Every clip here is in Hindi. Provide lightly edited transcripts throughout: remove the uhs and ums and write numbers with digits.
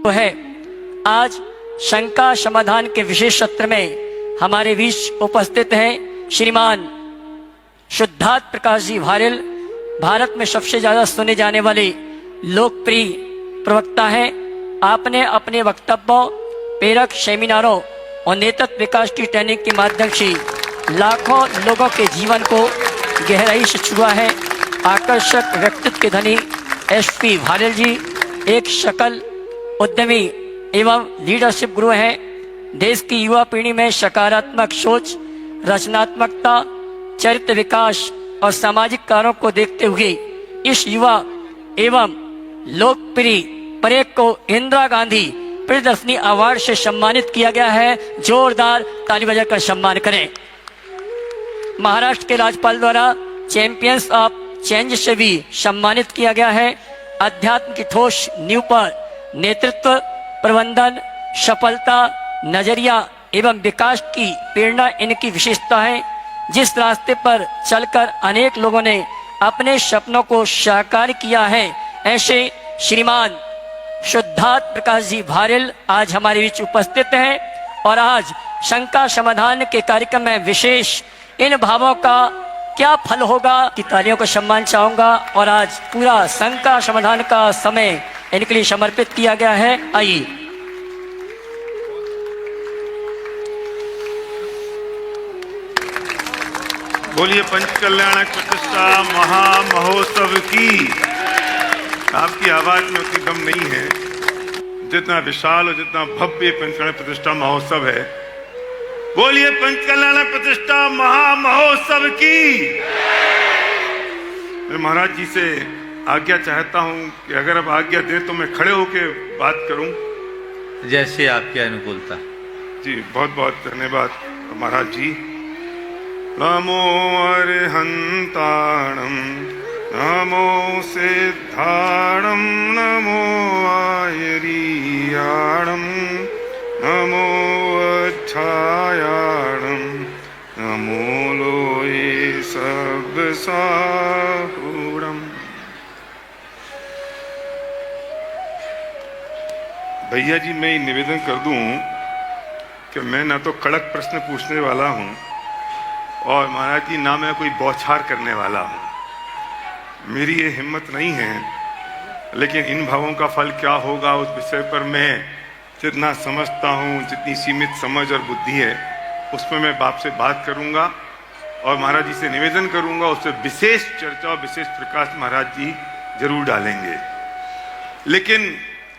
तो है आज शंका समाधान के विशेष सत्र में हमारे बीच उपस्थित हैं श्रीमान शुद्धार्थ प्रकाश जी भारेल। भारत में सबसे ज्यादा सुने जाने वाले लोकप्रिय प्रवक्ता हैं। आपने अपने वक्तव्यों, प्रेरक सेमिनारों और नेतृत्व विकास की ट्रेनिंग के माध्यम से लाखों लोगों के जीवन को गहराई से छुआ है। आकर्षक व्यक्तित्व के धनी एसपी भारेल जी एक सकल उद्यमी एवं लीडरशिप गुरु हैं। देश की युवा पीढ़ी में सकारात्मक सोच, रचनात्मकता, चरित्र विकास और सामाजिक कार्यों को देखते हुए इस युवा एवं लोकप्रिय परेड को इंदिरा गांधी प्रियदर्शनी अवार्ड से सम्मानित किया गया है। जोरदार ताली बजाकर सम्मान करें। महाराष्ट्र के राज्यपाल द्वारा चैंपियंस ऑफ चेंज से भी सम्मानित किया गया है। अध्यात्म की ठोस नींव पर नेतृत्व, प्रबंधन, सफलता, नजरिया एवं विकास की प्रेरणा इनकी विशेषता है। जिस रास्ते पर चलकर अनेक लोगों ने अपने सपनों को साकार किया है, ऐसे श्रीमान शुद्धार्थ प्रकाश जी भारेल आज हमारे बीच उपस्थित हैं और आज शंका समाधान के कार्यक्रम में विशेष इन भावों का क्या फल होगा कि तालियों का सम्मान चाहूंगा और आज पूरा शंका समाधान का समय इनके लिए समर्पित किया गया है। आइए। बोलिए पंचकल्याणक प्रतिष्ठा महामहोत्सव की। आपकी आवाज में उतनी दम नहीं है जितना विशाल और जितना भव्य पंचकल्याण प्रतिष्ठा महोत्सव है। बोलिए पंचकल्याण प्रतिष्ठा महामहोत्सव की। मैं महाराज जी से आज्ञा चाहता हूं कि अगर आप आज्ञा दें तो मैं खड़े होकर बात करूं। जैसे आपकी अनुकूलता। जी बहुत बहुत धन्यवाद महाराज जी। नमो अरहंताणं नमो सिद्धाणं नमो आयरीयाणं नमो अच्छायाणं नमो लोये सब साहुरम। भैया जी मैं निवेदन कर दूं कि मैं ना तो कड़क प्रश्न पूछने वाला हूं और महाराज जी ना मैं कोई बौछार करने वाला हूं। मेरी ये हिम्मत नहीं है, लेकिन इन भावों का फल क्या होगा उस विषय पर मैं जितना समझता हूँ, जितनी सीमित समझ और बुद्धि है उसमें मैं बाप से बात करूँगा और महाराज जी से निवेदन करूँगा। उससे विशेष चर्चा और विशेष प्रकाश महाराज जी जरूर डालेंगे। लेकिन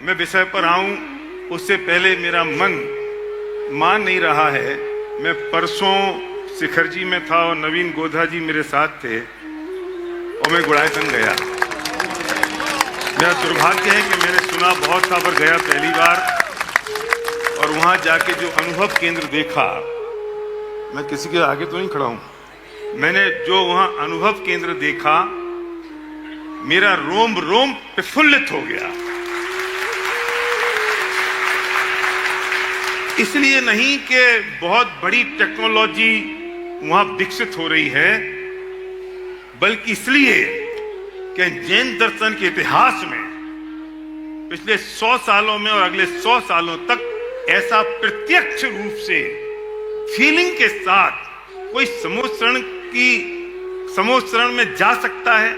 मैं विषय पर आऊँ उससे पहले मेरा मन मान नहीं रहा है। मैं परसों शिखर जी में था और नवीन गोधा जी मेरे साथ थे और मैं गुड़ायतन गया। मेरा दुर्भाग्य है कि मैंने सुना बहुत था पर गया पहली बार और वहां जाके जो अनुभव केंद्र देखा, मैं किसी के आगे तो नहीं खड़ा हूं, मैंने जो वहां अनुभव केंद्र देखा मेरा रोम रोम प्रफुल्लित हो गया। इसलिए नहीं कि बहुत बड़ी टेक्नोलॉजी वहां विकसित हो रही है, बल्कि इसलिए कि जैन दर्शन के इतिहास में पिछले 100 सालों में और अगले 100 सालों तक ऐसा प्रत्यक्ष रूप से फीलिंग के साथ कोई समूह शरण में जा सकता है,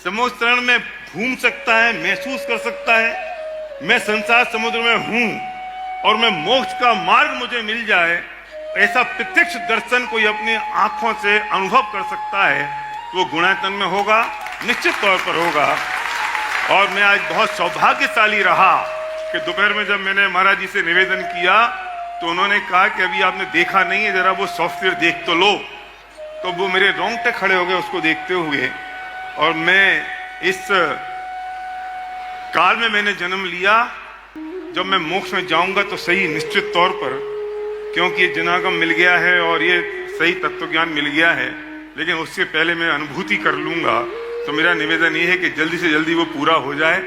समूह शरण में घूम सकता है, महसूस कर सकता है मैं संसार समुद्र में हूं और मैं मोक्ष का मार्ग मुझे मिल जाए। ऐसा प्रत्यक्ष दर्शन कोई अपनी आंखों से अनुभव कर सकता है तो वो गुणायतन में होगा, निश्चित तौर पर होगा। और मैं आज बहुत सौभाग्यशाली रहा कि दोपहर में जब मैंने महाराज जी से निवेदन किया तो उन्होंने कहा कि अभी आपने देखा नहीं है, जरा वो सॉफ्टवेयर देख तो लो। तो वो मेरे रोंगटे खड़े हो गए उसको देखते हुए। और मैं इस काल में मैंने जन्म लिया, जब मैं मोक्ष में जाऊंगा तो सही निश्चित तौर पर, क्योंकि ये जनागम मिल गया है और ये सही तत्वज्ञान मिल गया है। लेकिन उससे पहले मैं अनुभूति कर लूंगा। तो मेरा निवेदन ये है कि जल्दी से जल्दी वो पूरा हो जाए,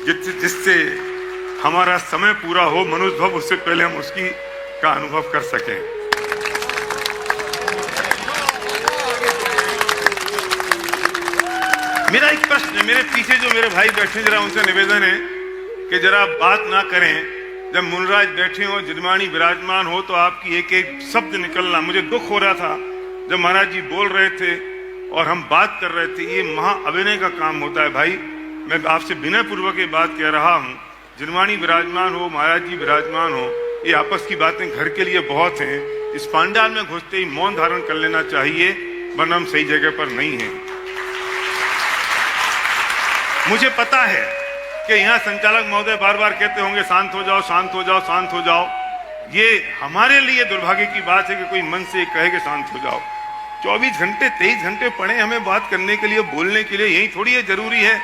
जिससे हमारा समय पूरा हो, मनुष्य भव, उससे पहले हम उसकी का अनुभव कर सकें। मेरा एक प्रश्न है, मेरे पीछे जो मेरे भाई बैठे जरा उनसे निवेदन है कि जरा बात ना करें। जब मुनराज बैठे हो, जिनवाणी विराजमान हो, तो आपकी एक एक शब्द निकलना, मुझे दुख हो रहा था जब महाराज जी बोल रहे थे और हम बात कर रहे थे। ये महा अभिनय का काम होता है भाई। मैं आपसे विनय पूर्वक ये बात कह रहा हूँ, जिनवाणी विराजमान हो, महाराज जी विराजमान हो, ये आपस की बातें घर के लिए बहुत हैं। इस पांडाल में घुसते ही मौन धारण कर लेना चाहिए, वरना हम सही जगह पर नहीं हैं। मुझे पता है कि यहाँ संचालक महोदय बार बार कहते होंगे शांत हो जाओ, शांत हो जाओ, शांत हो जाओ। ये हमारे लिए दुर्भाग्य की बात है कि कोई मन से कहे कि शांत हो जाओ। 24 घंटे 23 घंटे पड़े हमें बात करने के लिए, बोलने के लिए। यही थोड़ी है जरूरी है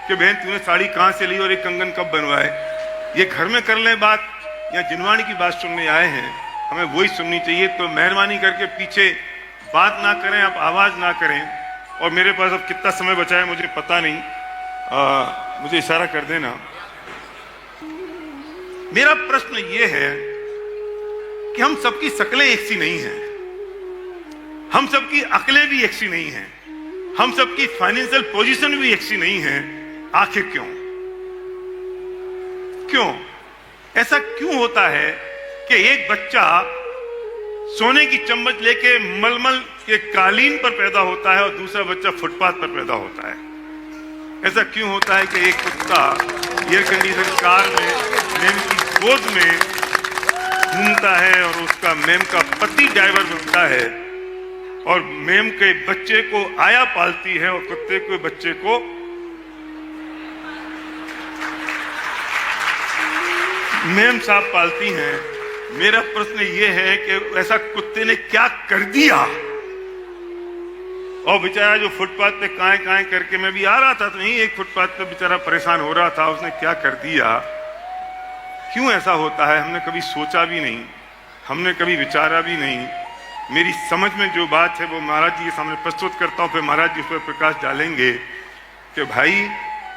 कि बहन तूने साड़ी कहाँ से ली और एक कंगन कब बनवाए। ये घर में कर लें बात, या जिनवाणी की बात सुनने आए हैं, हमें वही सुननी चाहिए। तो मेहरबानी करके पीछे बात ना करें, आप आवाज ना करें। और मेरे पास अब कितना समय बचा है मुझे पता नहीं, मुझे इशारा कर देना। मेरा प्रश्न ये है कि हम सबकी शक्लें एक सी नहीं हैं, हम सबकी अकलें भी एक सी नहीं हैं, हम सबकी फाइनेंशियल पोजीशन भी एक सी नहीं है। आखिर क्यों? क्यों ऐसा क्यों होता है कि एक बच्चा सोने की चम्मच लेके मलमल के कालीन पर पैदा होता है और दूसरा बच्चा फुटपाथ पर पैदा होता है? ऐसा क्यों होता है कि एक कुत्ता एयर कंडीशन कार में मेम की गोद में घूमता है और उसका मेम का पति ड्राइवर बनता है, और मेम के बच्चे को आया पालती है और कुत्ते के बच्चे को मेम साहब पालती हैं। मेरा प्रश्न ये है कि ऐसा कुत्ते ने क्या कर दिया? और बेचारा जो फुटपाथ पे काएं करके, मैं भी आ रहा था तो यही एक फुटपाथ पे बेचारा परेशान हो रहा था, उसने क्या कर दिया? क्यों ऐसा होता है? हमने कभी सोचा भी नहीं, हमने कभी विचारा भी नहीं। मेरी समझ में जो बात है वो महाराज जी के सामने प्रस्तुत करता हूं, फिर महाराज जी उस पर प्रकाश डालेंगे कि भाई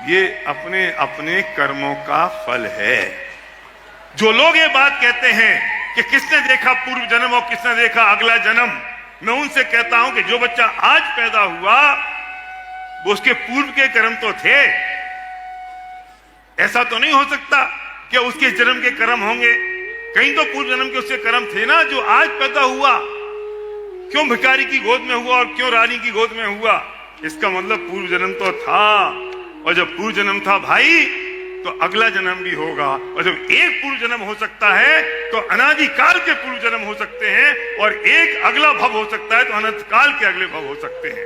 ये अपने अपने कर्मों का फल है। जो लोग ये बात कहते हैं कि किसने देखा पूर्व जन्म और किसने देखा अगला जन्म, मैं उनसे कहता हूं कि जो बच्चा आज पैदा हुआ वो उसके पूर्व के कर्म तो थे। ऐसा तो नहीं हो सकता कि उसके जन्म के कर्म होंगे, कहीं तो पूर्व जन्म के उसके कर्म थे ना। जो आज पैदा हुआ, क्यों भिखारी की गोद में हुआ और क्यों रानी की गोद में हुआ? इसका मतलब पूर्व जन्म तो था, और जब पूर्व जन्म था भाई तो अगला जन्म भी होगा। और जब एक पूर्व जन्म हो सकता है तो अनादि काल के पूर्व जन्म हो सकते हैं, और एक अगला भव हो सकता है तो अनंत काल के अगले भव हो सकते हैं।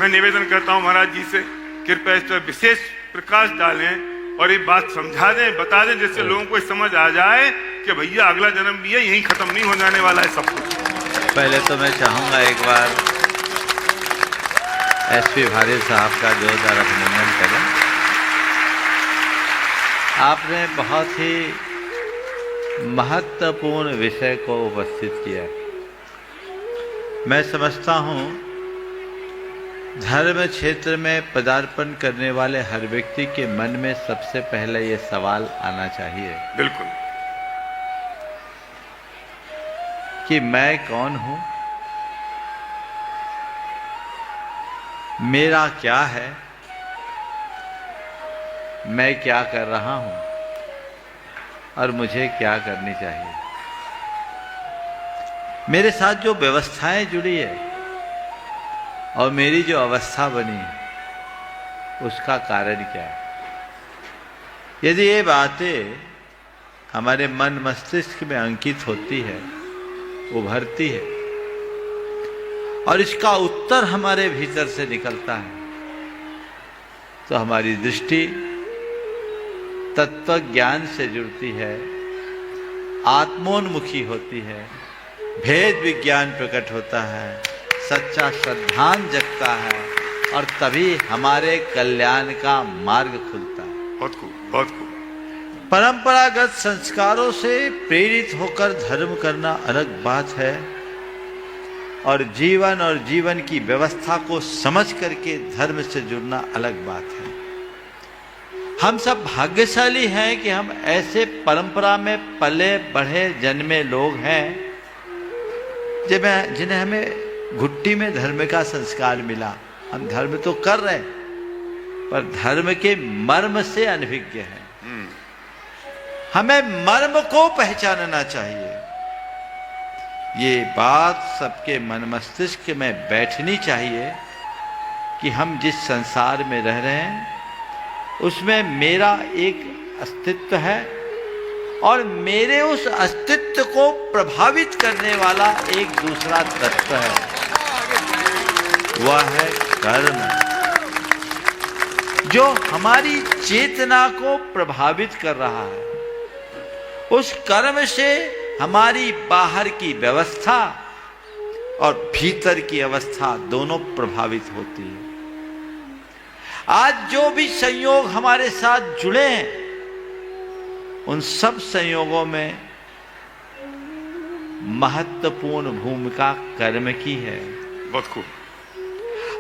मैं निवेदन करता हूं महाराज जी से, कृपया इस पर विशेष प्रकाश डालें और ये बात समझा दें, बता दें, जिससे लोगों को समझ आ जाए कि भैया अगला जन्म भी है, यही खत्म नहीं हो जाने वाला है सब कुछ। पहले तो मैं चाहूंगा एक बार एसपी भारिल साहब का जोरदार अभिनंदन करें। आपने बहुत ही महत्वपूर्ण विषय को उपस्थित किया। मैं समझता हूँ धर्म क्षेत्र में पदार्पण करने वाले हर व्यक्ति के मन में सबसे पहले ये सवाल आना चाहिए, बिल्कुल, कि मैं कौन हूँ, मेरा क्या है, मैं क्या कर रहा हूं और मुझे क्या करनी चाहिए। मेरे साथ जो व्यवस्थाएं जुड़ी है और मेरी जो अवस्था बनी है उसका कारण क्या है। यदि ये बातें हमारे मन मस्तिष्क में अंकित होती है, उभरती है, और इसका उत्तर हमारे भीतर से निकलता है, तो हमारी दृष्टि तत्व ज्ञान से जुड़ती है, आत्मोन्मुखी होती है, भेद विज्ञान प्रकट होता है, सच्चा श्रद्धांत जगता है, और तभी हमारे कल्याण का मार्ग खुलता है। बहुत खूब, बहुत खूब। परंपरागत संस्कारों से प्रेरित होकर धर्म करना अलग बात है, और जीवन की व्यवस्था को समझ करके धर्म से जुड़ना अलग बात है। हम सब भाग्यशाली हैं कि हम ऐसे परंपरा में पले बढ़े जन्मे लोग हैं जिन्हें हमें घुट्टी में धर्म का संस्कार मिला। हम धर्म तो कर रहे हैं पर धर्म के मर्म से अनभिज्ञ हैं। हमें मर्म को पहचानना चाहिए। ये बात सबके मन मस्तिष्क में बैठनी चाहिए कि हम जिस संसार में रह रहे हैं उसमें मेरा एक अस्तित्व है और मेरे उस अस्तित्व को प्रभावित करने वाला एक दूसरा तत्व है, वह है कर्म, जो हमारी चेतना को प्रभावित कर रहा है। उस कर्म से हमारी बाहर की व्यवस्था और भीतर की अवस्था दोनों प्रभावित होती है। आज जो भी संयोग हमारे साथ जुड़े हैं उन सब संयोगों में महत्वपूर्ण भूमिका कर्म की है। बहुत खूब।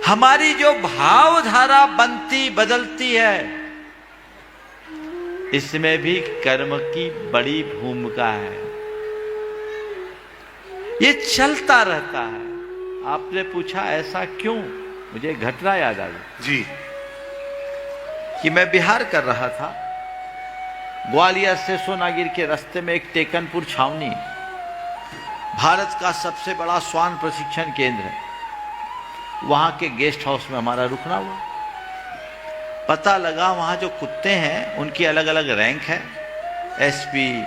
हमारी जो भावधारा बनती बदलती है इसमें भी कर्म की बड़ी भूमिका है। ये चलता रहता है। आपने पूछा ऐसा क्यों, मुझे घटना याद आ गई जी कि मैं बिहार कर रहा था। ग्वालियर से सोनागिर के रास्ते में एक टेकनपुर छावनी, भारत का सबसे बड़ा श्वान प्रशिक्षण केंद्र है, वहां के गेस्ट हाउस में हमारा रुकना हुआ। पता लगा वहां जो कुत्ते हैं उनकी अलग अलग रैंक है, एसपी,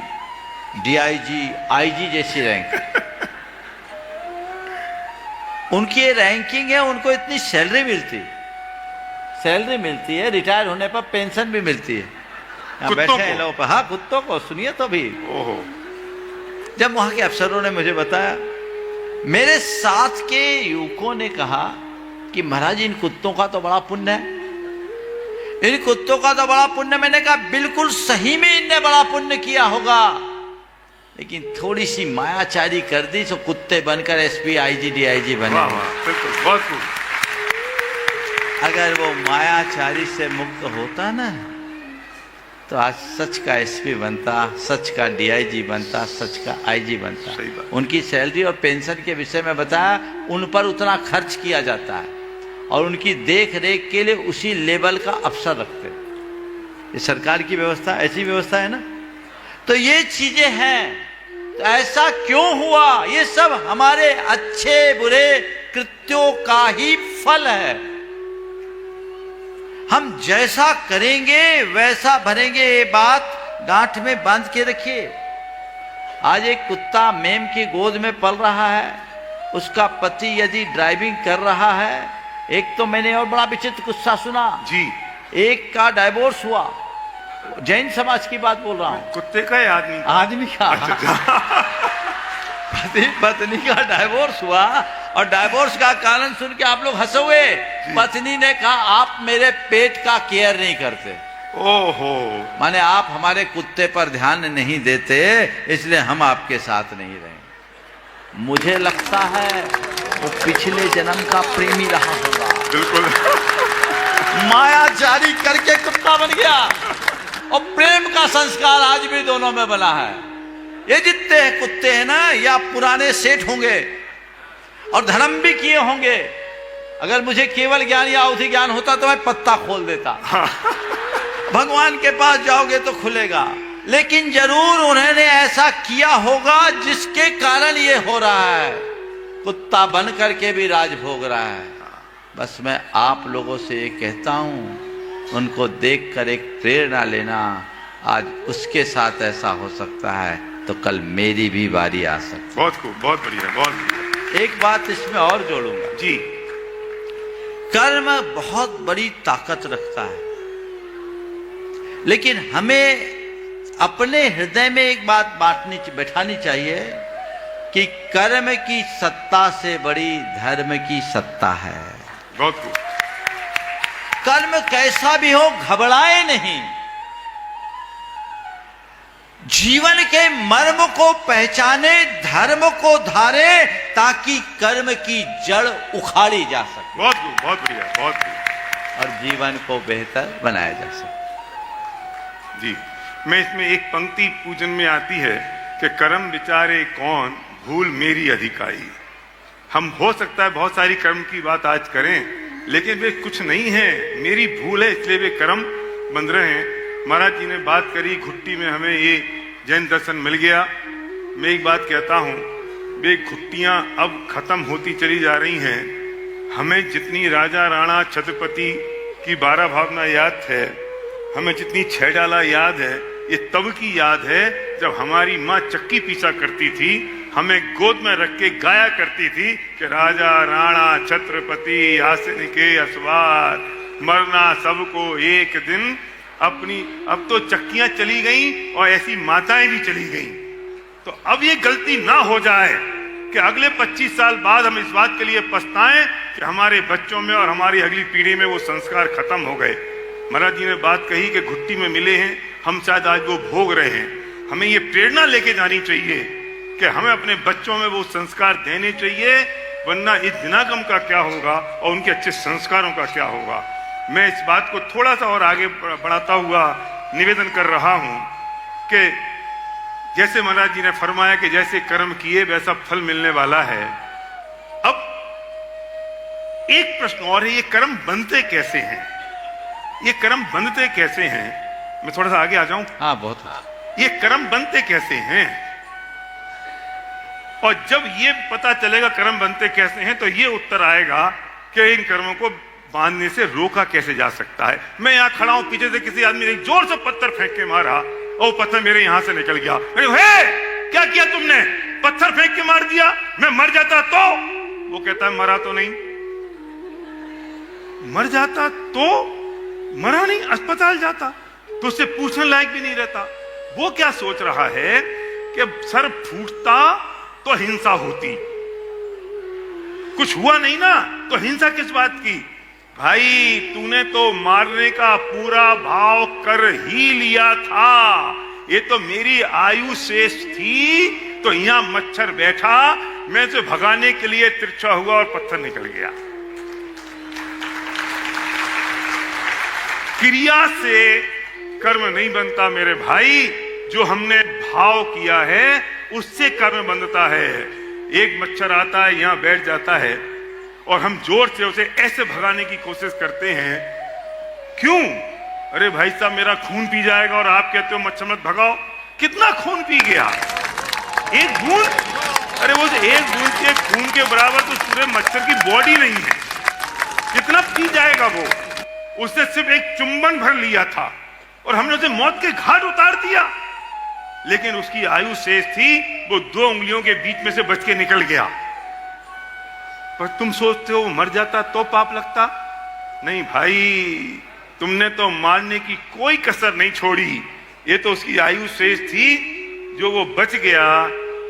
डीआईजी, आईजी जैसी रैंक। उनकी ये रैंकिंग है, उनको इतनी सैलरी मिलती है, रिटायर होने पर पेंशन भी मिलती है। यहाँ बैठे हैं लोग, हाँ कुत्तों को सुनिए तो भी। ओहो। जब वहां के अफसरों ने मुझे बताया, मेरे साथ के युवकों ने कहा कि महाराज इन कुत्तों का तो बड़ा पुण्य है, इन कुत्तों का तो बड़ा पुण्य। मैंने कहा बिल्कुल सही में इनने बड़ा पुण्य किया होगा, लेकिन थोड़ी सी मायाचारी कर दी तो कुत्ते बनकर एसपी, आईजी, डीआईजी बने। बहुत खूब। अगर वो मायाचारी से मुक्त होता ना तो आज सच का एसपी बनता, सच का डीआईजी बनता, सच का आईजी बनता। सही बात। उनकी सैलरी और पेंशन के विषय में बताया, उन पर उतना खर्च किया जाता है और उनकी देख रेख के लिए उसी लेवल का अफसर रखते। ये सरकार की व्यवस्था, ऐसी व्यवस्था है ना। तो ये चीजें हैं। तो ऐसा क्यों हुआ? ये सब हमारे अच्छे बुरे कृत्यों का ही फल है। हम जैसा करेंगे वैसा भरेंगे, ये बात गांठ में बांध के रखिए। आज एक कुत्ता मेम की गोद में पल रहा है, उसका पति यदि ड्राइविंग कर रहा है। एक तो मैंने और बड़ा विचित्र किस्सा सुना जी, एक का डाइवोर्स हुआ, जैन समाज की बात बोल रहा हूं। कुत्ते का या आदमी का पति पत्नी का डाइवोर्स हुआ और डाइवोर्स का कारण सुन के आप लोग हंसोगे। पत्नी ने कहा आप मेरे पेट का केयर नहीं करते, ओहो, माने आप हमारे कुत्ते पर ध्यान नहीं देते, इसलिए हम आपके साथ नहीं रहे। मुझे लगता है वो पिछले जन्म का प्रेमी रहा होगा, बिल्कुल। माया जारी करके कुत्ता बन गया और प्रेम का संस्कार आज भी दोनों में बना है। ये जितने कुत्ते हैं ना, या पुराने सेठ होंगे और धर्म भी किए होंगे। अगर मुझे केवल ज्ञान या अवधि ज्ञान होता तो मैं पत्ता खोल देता। भगवान के पास जाओगे तो खुलेगा, लेकिन जरूर उन्होंने ऐसा किया होगा जिसके कारण ये हो रहा है। कुत्ता बन करके भी राज भोग रहा है। बस मैं आप लोगों से ये कहता हूं, उनको देखकर एक प्रेरणा लेना। आज उसके साथ ऐसा हो सकता है तो कल मेरी भी बारी आ सकती है। बहुत खूब, बहुत बढ़िया, बहुत बढ़िया। एक बात इसमें और जोड़ूंगा जी, कर्म बहुत बड़ी ताकत रखता है, लेकिन हमें अपने हृदय में एक बात बैठानी चाहिए कि कर्म की सत्ता से बड़ी धर्म की सत्ता है। बहुत खूब। कर्म कैसा भी हो घबराए नहीं, जीवन के मर्म को पहचाने, धर्म को धारे, ताकि कर्म की जड़ उखाड़ी जा सके। बहुत खूब, बहुत बढ़िया, बहुत खूब। और जीवन को बेहतर बनाया जा सके। जी, मैं इसमें एक पंक्ति पूजन में आती है कि कर्म विचारे कौन, भूल मेरी अधिकाई। हम हो सकता है बहुत सारी कर्म की बात आज करें, लेकिन वे कुछ नहीं है, मेरी भूल है, इसलिए वे कर्म बंध रहे हैं। महाराज जी ने बात करी, घुट्टी में हमें ये जैन दर्शन मिल गया। मैं एक बात कहता हूँ, वे घुट्टियां अब खत्म होती चली जा रही हैं। हमें जितनी राजा राणा छत्रपति की 12 भावना याद है, हमें जितनी 6 डाला याद है, ये तब की याद है जब हमारी माँ चक्की पीसा करती थी, हमें गोद में रख के गाया करती थी कि राजा राणा छत्रपति आसन के असवार, मरना सबको एक दिन अपनी। अब तो चक्कियां चली गई और ऐसी माताएं भी चली गई। तो अब ये गलती ना हो जाए कि अगले 25 साल बाद हम इस बात के लिए पछताएं कि हमारे बच्चों में और हमारी अगली पीढ़ी में वो संस्कार खत्म हो गए। महाराज जी ने बात कही कि घुट्टी में मिले हैं, हम शायद आज वो भोग रहे हैं। हमें ये प्रेरणा लेके जानी चाहिए कि हमें अपने बच्चों में वो संस्कार देने चाहिए, वरना इस दिनागम का क्या होगा और उनके अच्छे संस्कारों का क्या होगा। मैं इस बात को थोड़ा सा और आगे बढ़ाता हुआ निवेदन कर रहा हूं कि जैसे महाराज जी ने फरमाया कि जैसे कर्म किए वैसा फल मिलने वाला है। अब एक प्रश्न और है, ये कर्म बनते कैसे हैं? ये कर्म बनते कैसे हैं? मैं थोड़ा सा आगे आ जाऊं। हाँ, बहुत। ये कर्म बनते कैसे हैं? और जब ये पता चलेगा कर्म बनते कैसे हैं, तो ये उत्तर आएगा कि इन कर्मों को बांधने से रोका कैसे जा सकता है। मैं यहाँ खड़ा हूं, पीछे से किसी आदमी ने जोर से पत्थर फेंक के मारा और पत्थर मेरे यहां से निकल गया। हे, क्या किया तुमने? पत्थर फेंक के मार दिया। मैं मर जाता तो? वो कहता है मरा तो नहीं। मर जाता तो? मरा नहीं, अस्पताल जाता तो उससे पूछने लायक भी नहीं रहता। वो क्या सोच रहा है कि सर फूटता तो हिंसा होती, कुछ हुआ नहीं ना, तो हिंसा किस बात की? भाई तूने तो मारने का पूरा भाव कर ही लिया था। ये तो मेरी आयु शेष थी, तो यहां मच्छर बैठा, मैं उसे भगाने के लिए तिरछा हुआ और पत्थर निकल गया। क्रिया से कर्म नहीं बनता मेरे भाई, जो हमने भाव किया है उससे कर्म बनता है। एक मच्छर आता है, यहां बैठ जाता है और हम जोर से उसे ऐसे भगाने की कोशिश करते हैं। क्यों? अरे भाई साहब, मेरा खून पी जाएगा और आप कहते हो मच्छर मत भगाओ। कितना खून पी गया? एक बूंद? अरे वो एक बूंद के खून के बराबर तो पूरे मच्छर की बॉडी नहीं है। कितना पी जाएगा वो? उसने सिर्फ एक चुंबन भर लिया था और हमने उसे मौत के घाट उतार दिया। लेकिन उसकी आयु शेष थी, वो 2 उंगलियों के बीच में से बच के निकल गया। पर तुम सोचते हो मर जाता तो पाप लगता? नहीं भाई, तुमने तो मारने की कोई कसर नहीं छोड़ी। ये तो उसकी आयु शेष थी जो वो बच गया।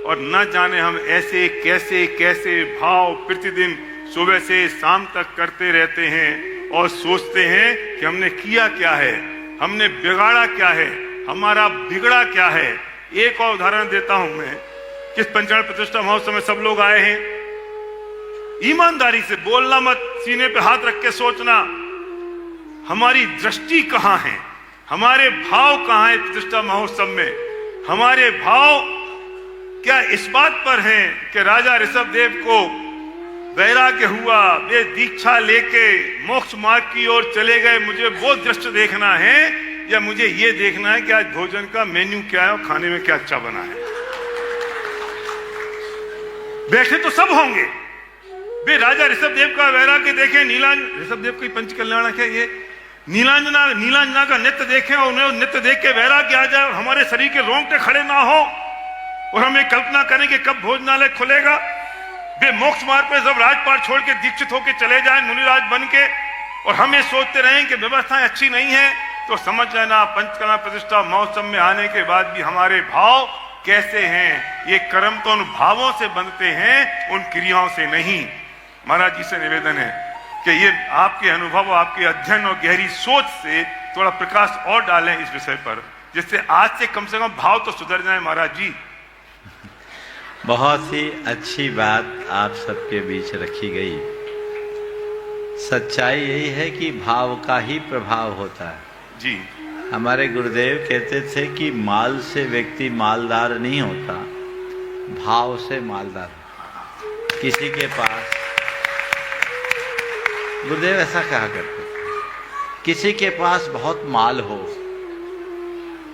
और न जाने हम ऐसे कैसे कैसे भाव प्रतिदिन सुबह से शाम तक करते रहते हैं और सोचते हैं कि हमने किया क्या है, हमने बिगाड़ा क्या है, हमारा बिगड़ा क्या है। एक और उदाहरण देता हूं मैं। किस पंचायत प्रतिष्ठा महोत्सव में सब लोग आए हैं। ईमानदारी से बोलना मत, सीने पे हाथ रख के सोचना, हमारी दृष्टि कहां है, हमारे भाव कहां है प्रतिष्ठा महोत्सव में। हमारे भाव क्या इस बात पर हैं कि राजा ऋषभदेव को वैराग्य हुआ, वे दीक्षा लेके मोक्ष मार्ग की ओर चले गए, मुझे वो दृश्य देखना है, या मुझे ये देखना है कि आज भोजन का मेन्यू क्या है और खाने में क्या अच्छा बना है? बैठे तो सब होंगे। वे राजा ऋषभदेव का वैराग्य देखें, ऋषभदेव की पंच कल्याणक है ये, नीलांजना का नृत्य देखें और उन्हें नृत्य देख के वैराग्य आ जाए और हमारे शरीर के रोंगटे खड़े ना हो और हम ये कल्पना करें कि कब भोजनालय खुलेगा। वे मोक्ष मार्ग पे जब राजपाट छोड़ के दीक्षित होकर चले जाएं मुनिराज बन के, और हम ये सोचते रहें कि व्यवस्थाएं अच्छी नहीं है, तो समझ लेना पंचकला प्रतिष्ठा महोत्सव में आने के बाद भी हमारे भाव कैसे हैं। ये कर्म तो उन भावों से बनते हैं, उन क्रियाओं से नहीं। महाराज जी से निवेदन है कि ये आपके अनुभव, आपके अध्ययन और गहरी सोच से थोड़ा प्रकाश और डालें इस विषय पर, जिससे आज से कम भाव तो सुधर जाए। महाराज जी, बहुत ही अच्छी बात आप सबके बीच रखी गई। सच्चाई यही है कि भाव का ही प्रभाव होता है जी। हमारे गुरुदेव कहते थे कि माल से व्यक्ति मालदार नहीं होता, भाव से मालदार। किसी के पास गुरुदेव ऐसा कहा करते, किसी के पास बहुत माल हो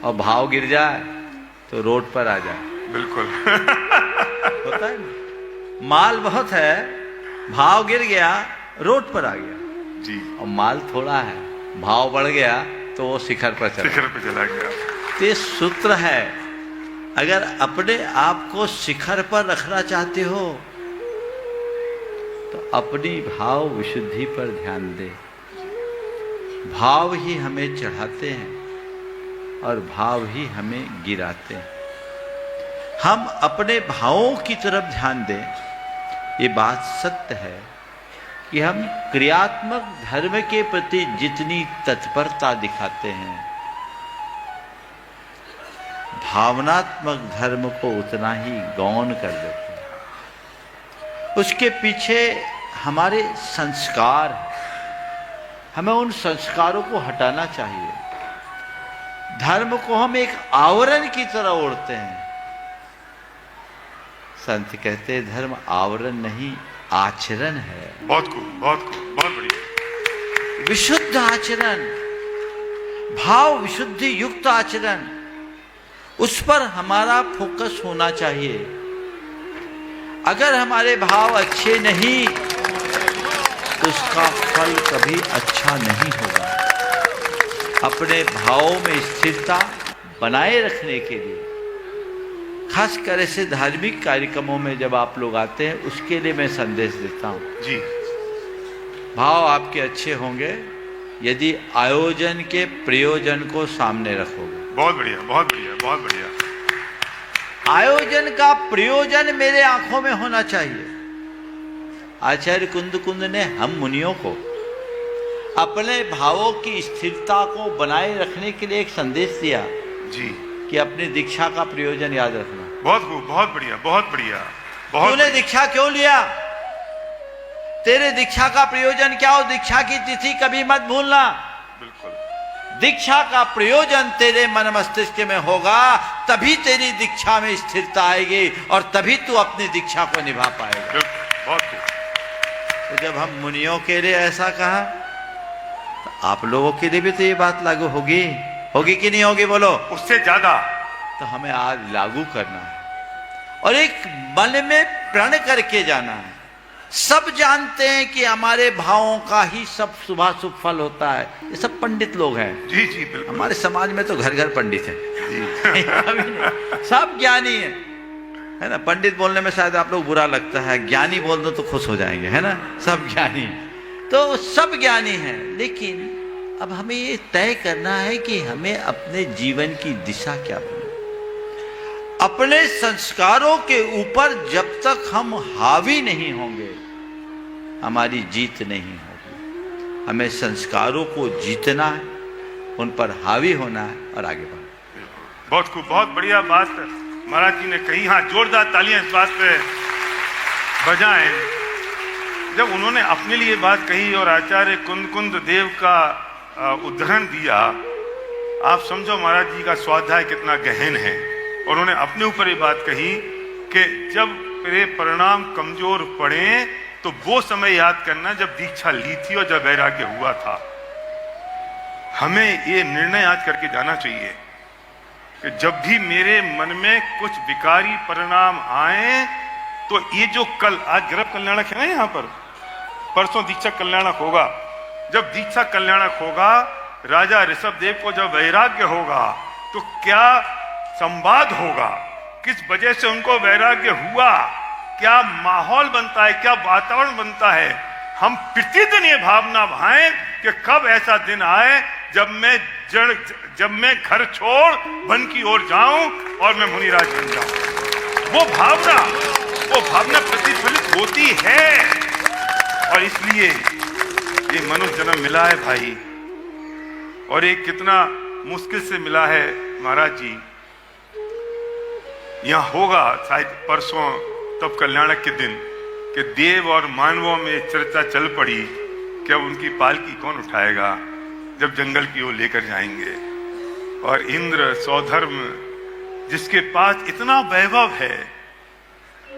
और भाव गिर जाए तो रोड पर आ जाए। बिल्कुल। होता है ना, माल बहुत है, भाव गिर गया, रोड पर आ गया जी। और माल थोड़ा है, भाव बढ़ गया तो वो शिखर पर चला गया। तो ये सूत्र है, अगर अपने आप को शिखर पर रखना चाहते हो तो अपनी भाव विशुद्धि पर ध्यान दे। भाव ही हमें चढ़ाते हैं और भाव ही हमें गिराते हैं। हम अपने भावों की तरफ ध्यान दें। ये बात सत्य है कि हम क्रियात्मक धर्म के प्रति जितनी तत्परता दिखाते हैं, भावनात्मक धर्म को उतना ही गौण कर देते हैं। उसके पीछे हमारे संस्कार हैं, हमें उन संस्कारों को हटाना चाहिए। धर्म को हम एक आवरण की तरह ओढ़ते हैं। संत कहते हैं धर्म आवरण नहीं आचरण है। बहुत खूब, बहुत खूब, बहुत बढ़िया। विशुद्ध आचरण, भाव विशुद्धि युक्त आचरण, उस पर हमारा फोकस होना चाहिए। अगर हमारे भाव अच्छे नहीं, उसका फल कभी अच्छा नहीं होगा। अपने भावों में स्थिरता बनाए रखने के लिए, खासकर ऐसे धार्मिक कार्यक्रमों में जब आप लोग आते हैं, उसके लिए मैं संदेश देता हूं जी। भाव आपके अच्छे होंगे यदि आयोजन के प्रयोजन को सामने रखोगे। बहुत बढ़िया, बहुत बढ़िया, बहुत बढ़िया। आयोजन का प्रयोजन मेरे आंखों में होना चाहिए। आचार्य कुंद ने हम मुनियों को अपने भावों की स्थिरता को बनाए रखने के लिए एक संदेश दिया जी कि अपनी दीक्षा का प्रयोजन याद रखना। बहुत खूब, बहुत बढ़िया, बहुत बढ़िया, बहुत। तूने दीक्षा क्यों लिया? तेरे दीक्षा का प्रयोजन क्या हो? दीक्षा की तिथि कभी मत भूलना। बिल्कुल। दीक्षा का प्रयोजन तेरे मन मस्तिष्क में होगा, तभी तेरी दीक्षा में स्थिरता आएगी और तभी तू अपनी दीक्षा को निभा पाएगा। बहुत खूब। तो जब हम मुनियों के लिए ऐसा कहा, तो आप लोगों के लिए भी तो ये बात लागू होगी, होगी कि नहीं होगी? बोलो। उससे ज्यादा। तो हमें आज लागू करना है और एक मन में प्रण करके जाना है। सब जानते हैं कि हमारे भावों का ही सब शुभाशुभ फल होता है। ये सब पंडित लोग हैं। जी जी बिल्कुल। हमारे समाज में तो घर घर पंडित है। सब ज्ञानी है ना। पंडित बोलने में शायद आप लोग बुरा लगता है, ज्ञानी बोल दो तो खुश हो जाएंगे, है ना। सब ज्ञानी, तो सब ज्ञानी हैं, लेकिन अब हमें ये तय करना है कि हमें अपने जीवन की दिशा क्या बने। अपने संस्कारों के ऊपर जब तक हम हावी नहीं होंगे, हमारी जीत नहीं होगी। हमें संस्कारों को जीतना है, उन पर हावी होना है और आगे बढ़ना। बहुत खूब, बहुत बढ़िया बात महाराज जी ने कही। हाँ, जोरदार तालियां इस बात पे बजाएं। जब उन्होंने अपने लिए बात कही और आचार्य कुंद देव का उदाहरण दिया, आप समझो महाराज जी का स्वाध्याय कितना गहन है। और उन्होंने अपने ऊपर ये बात कही कि जब तेरे परिणाम कमजोर पड़े तो वो समय याद करना जब दीक्षा ली थी और जब वैराग्य हुआ था। हमें ये निर्णय आज करके जाना चाहिए कि जब भी मेरे मन में कुछ विकारी परिणाम आए तो ये जो कल, आज गर्भ कल्याणक है ना यहाँ पर, परसों दीक्षा कल्याणक होगा। जब दीक्षा कल्याणक होगा, राजा ऋषभ देव को जब वैराग्य होगा तो क्या संवाद होगा, किस वजह से उनको वैराग्य हुआ, क्या माहौल बनता है, क्या वातावरण बनता है। हम प्रतिदिन ये भावना भाएं कि कब ऐसा दिन आए जब मैं घर छोड़ वन की ओर जाऊं और मैं मुनिराज बन जाऊं। वो भावना प्रतिफलित होती है। और इसलिए ये मनुष्य जन्म मिला है भाई, और ये कितना मुश्किल से मिला है महाराज जी। यहाँ होगा शायद परसों तब कल्याणक के दिन कि देव और मानवों में चर्चा चल पड़ी कि अब उनकी पालकी कौन उठाएगा जब जंगल की ओर लेकर जाएंगे। और इंद्र सौधर्म जिसके पास इतना वैभव है,